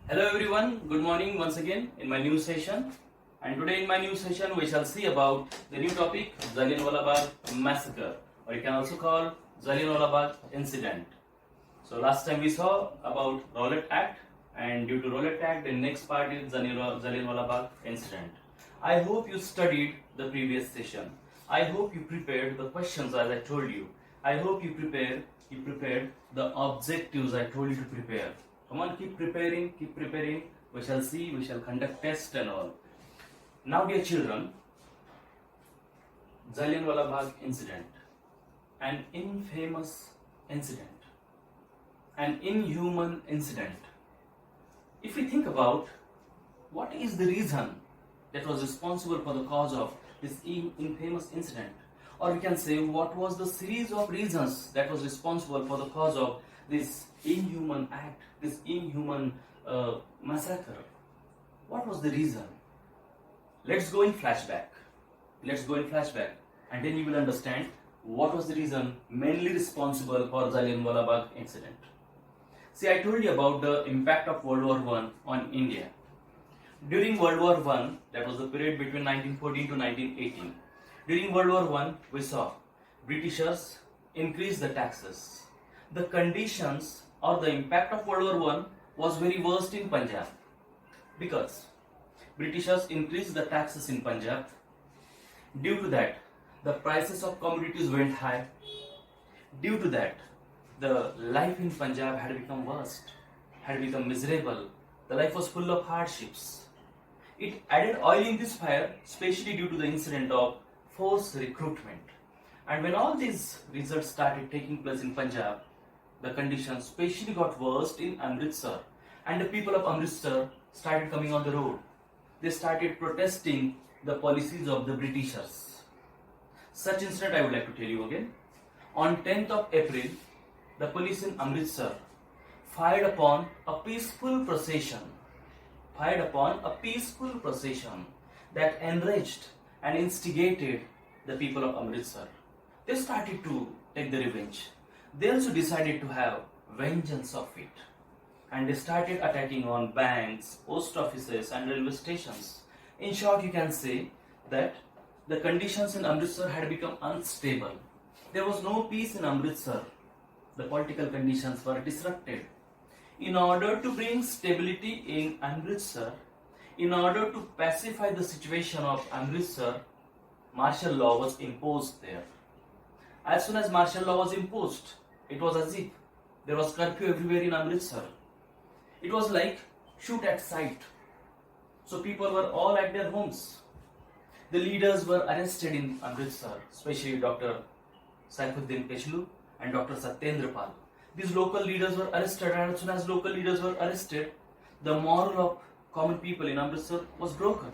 Hello everyone, good morning once again in my new session. And today in my new session we shall see about the new topic Jallianwala Bagh massacre, or you can also call Jallianwala Bagh incident. So last time we saw about Rowlatt Act, and due to Rowlatt Act the next part is Jallianwala Bagh incident. I hope you studied the previous session. I hope you prepared the questions as I told you. I hope you prepared the objectives I told you to prepare. Come on, keep preparing, keep preparing. We shall see, we shall conduct tests and all. Now, dear children, Jallianwala Bagh incident, an infamous incident, an inhuman incident. If we think about what is the reason that was responsible for the cause of this infamous incident, or we can say what was the series of reasons that was responsible for the cause of this inhuman act, this inhuman massacre. What was the reason? Let's go in flashback. Let's go in flashback, and then you will understand what was the reason mainly responsible for Jallianwala Bagh incident. See, I told you about the impact of World War I on India. During World War I, that was the period between 1914 to 1918. During World War I, we saw Britishers increase the taxes. The conditions or the impact of World War I was very worst in Punjab because Britishers increased the taxes in Punjab. Due to that, the prices of commodities went high. Due to that, the life in Punjab had become worst, had become miserable. The life was full of hardships. It added oil in this fire, especially due to the incident of forced recruitment. And when all these results started taking place in Punjab, the conditions especially got worse in Amritsar, and the people of Amritsar started coming on the road. They started protesting the policies of the Britishers. Such incident I would like to tell you again. On 10th of April, the police in Amritsar fired upon a peaceful procession that enraged and instigated the people of Amritsar. They started to take the revenge. They also decided to have vengeance of it, and they started attacking on banks, post offices and railway stations. In short, you can say that the conditions in Amritsar had become unstable. There was no peace in Amritsar. The political conditions were disrupted. In order to bring stability in Amritsar, in order to pacify the situation of Amritsar, martial law was imposed there. As soon as martial law was imposed, it was as if there was curfew everywhere in Amritsar. It was like shoot at sight. So people were all at their homes. The leaders were arrested in Amritsar, especially Dr. Saifuddin Pechlu and Dr. Satyendra Pal. These local leaders were arrested, and as soon as local leaders were arrested, the moral of common people in Amritsar was broken.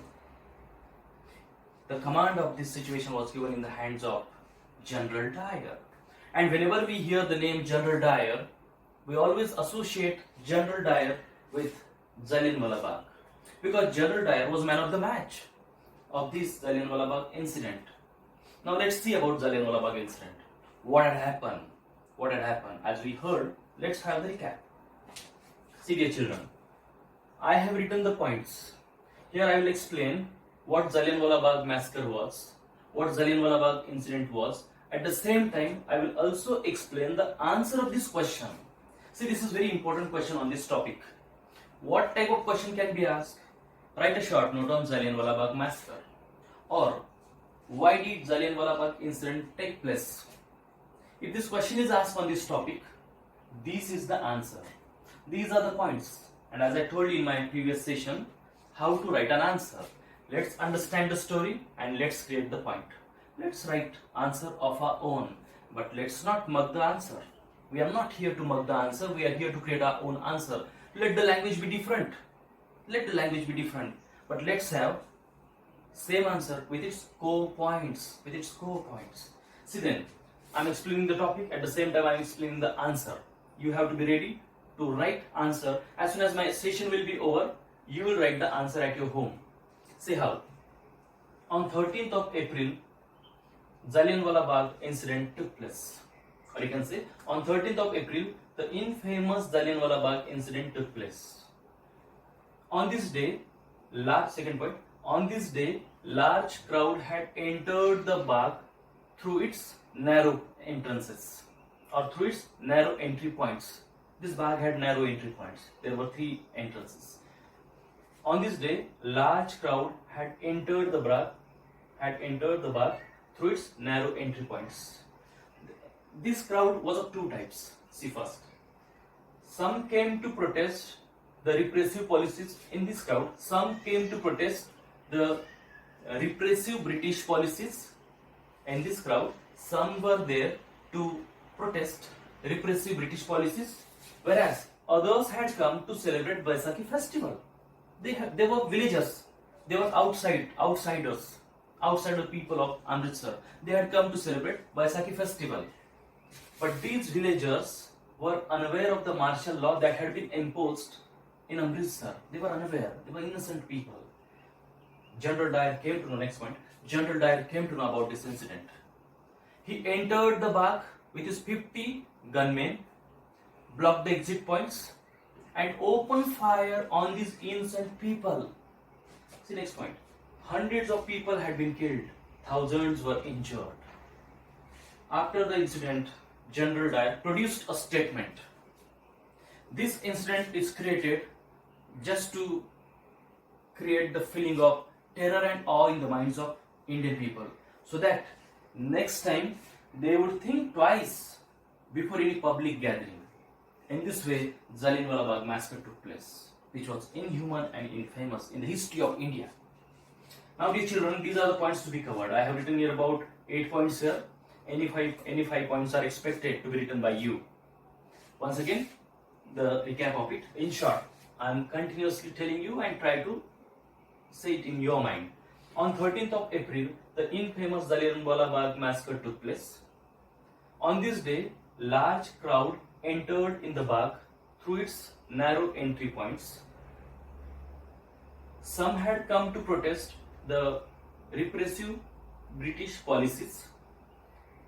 The command of this situation was given in the hands of General Dyer. And whenever we hear the name General Dyer, we always associate General Dyer with Jallianwala Bagh, because General Dyer was man of the match of this Jallianwala Bagh incident. Now let's see about Jallianwala Bagh incident. What had happened? What had happened? As we heard, let's have the recap. See, dear children, I have written the points. Here I will explain what Jallianwala Bagh massacre was, what Jallianwala Bagh incident was. At the same time, I will also explain the answer of this question. See, this is very important question on this topic. What type of question can be asked? Write a short note on Jallianwala Bagh massacre. Or, why did Jallianwala Bagh incident take place? If this question is asked on this topic, this is the answer. These are the points. And as I told you in my previous session, how to write an answer. Let's understand the story and let's create the point. Let's write answer of our own, but let's not mug the answer. We are not here to mug the answer. We are here to create our own answer. Let the language be different. Let the language be different. But let's have same answer with its core points. See then, I'm explaining the topic, at the same time I'm explaining the answer. You have to be ready to write answer. As soon as my session will be over, you will write the answer at your home. See how. On 13th of April, Jallianwala Bagh incident took place. Or you can say, on 13th of April, the infamous Jallianwala Bagh incident took place. On this day, second point, on this day, large crowd had entered the Bagh through its narrow entrances or through its narrow entry points. This Bagh had narrow entry points. There were 3 entrances. On this day, large crowd had entered the Bagh through its narrow entry points. This crowd was of 2 types. See first. Some came to protest the repressive policies in this crowd. Some came to protest the repressive British policies in this crowd. Some were there to protest repressive British policies, whereas others had come to celebrate Baisakhi festival. They were villagers. They were outsiders, outsider people of Amritsar. They had come to celebrate Baisakhi festival. But these villagers were unaware of the martial law that had been imposed in Amritsar. They were unaware. They were innocent people. General Dyer came to know, next point, General Dyer came to know about this incident. He entered the Bagh with his 50 gunmen, blocked the exit points, and opened fire on these innocent people. See next point. Hundreds of people had been killed. Thousands were injured. After the incident, General Dyer produced a statement. This incident is created just to create the feeling of terror and awe in the minds of Indian people, so that next time they would think twice before any public gathering. In this way, Jallianwala Bagh massacre took place, which was inhuman and infamous in the history of India. Now, dear children, these are the points to be covered. I have written here about 8 points here. Any five points are expected to be written by you. Once again, the recap of it. In short, I am continuously telling you and try to say it in your mind. On 13th of April, the infamous Jallianwala Bagh massacre took place. On this day, large crowd entered in the Bagh through its narrow entry points. Some had come to protest the repressive British policies,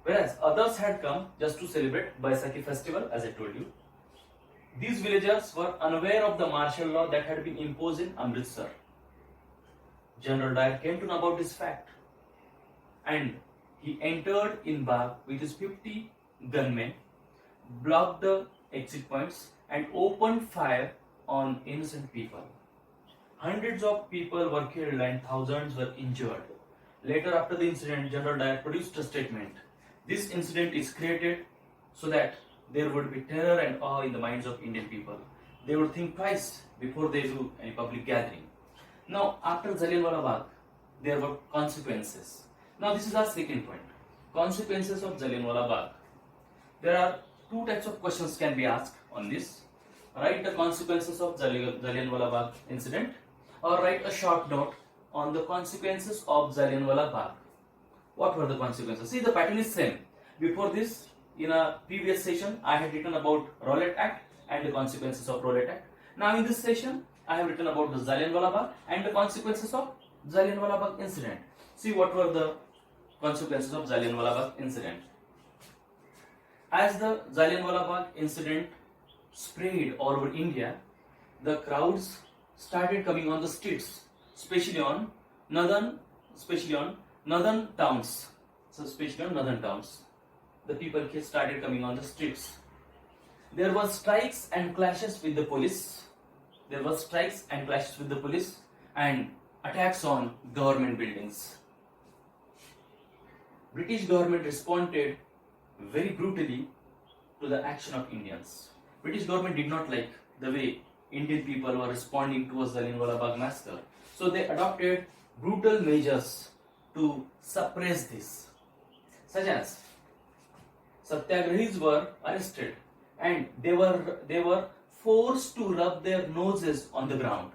whereas others had come just to celebrate Baisakhi festival, as I told you. These villagers were unaware of the martial law that had been imposed in Amritsar. General Dyer came to know about this fact, and he entered in Bagh with his 50 gunmen, blocked the exit points, and opened fire on innocent people. Hundreds of people were killed and thousands were injured. Later, after the incident, General Dyer produced a statement. This incident is created so that there would be terror and awe in the minds of Indian people. They would think twice before they do any public gathering. Now, after Jallianwala Bagh, there were consequences. Now, this is our second point. Consequences of Jallianwala Bagh. There are 2 types of questions can be asked on this. Write the consequences of Jallianwala Bagh incident, or write a short note on the consequences of Jallianwala Bagh. What were the consequences? See, the pattern is same. Before this, in a previous session, I had written about Rowlatt Act and the consequences of Rowlatt Act. Now, in this session, I have written about the Jallianwala Bagh and the consequences of Jallianwala Bagh incident. See, what were the consequences of Jallianwala Bagh incident? As the Jallianwala Bagh incident spread all over India, the crowds started coming on the streets, especially on northern towns. So, especially on northern towns, the people started coming on the streets. There were strikes and clashes with the police. And attacks on government buildings. British government responded very brutally to the action of Indians. British government did not like the way Indian people were responding towards the Jallianwala Bagh massacre. So they adopted brutal measures to suppress this, such as satyagrahis were arrested and they were forced to rub their noses on the ground.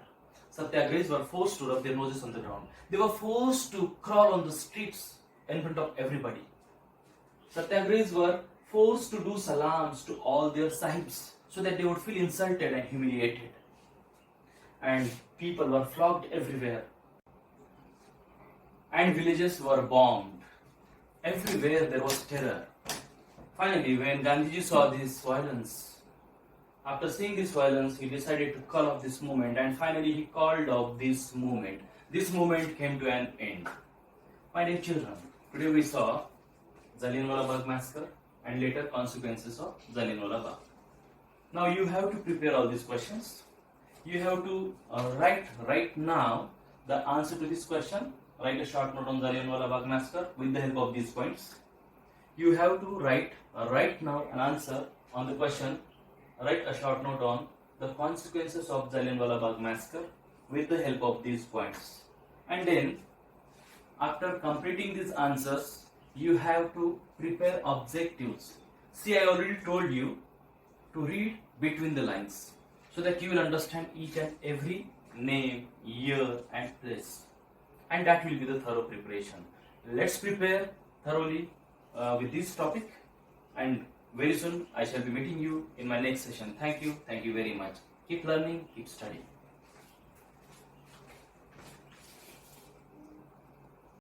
Satyagrahis were forced to rub their noses on the ground. They were forced to crawl on the streets in front of everybody. Satyagrahis were forced to do salams to all their sahibs so that they would feel insulted and humiliated. And people were flogged everywhere. And villages were bombed. Everywhere there was terror. Finally, when Gandhiji saw this violence, After seeing this violence, he decided to call off this movement, and finally he called off this movement. This movement came to an end. My dear children, today we saw Jallianwala Bagh massacre and later consequences of Jallianwala Bagh. Now you have to prepare all these questions. You have to write right now the answer to this question. Write a short note on Jallianwala Bagh massacre with the help of these points. You have to write right now an answer on the question. Write a short note on the consequences of Jallianwala Bagh massacre with the help of these points. And then, after completing these answers, you have to prepare objectives. See, I already told you to read between the lines so that you will understand each and every name, year, and place. And that will be the thorough preparation. Let's prepare thoroughly with this topic, and very soon I shall be meeting you in my next session. Thank you very much. Keep learning, keep studying.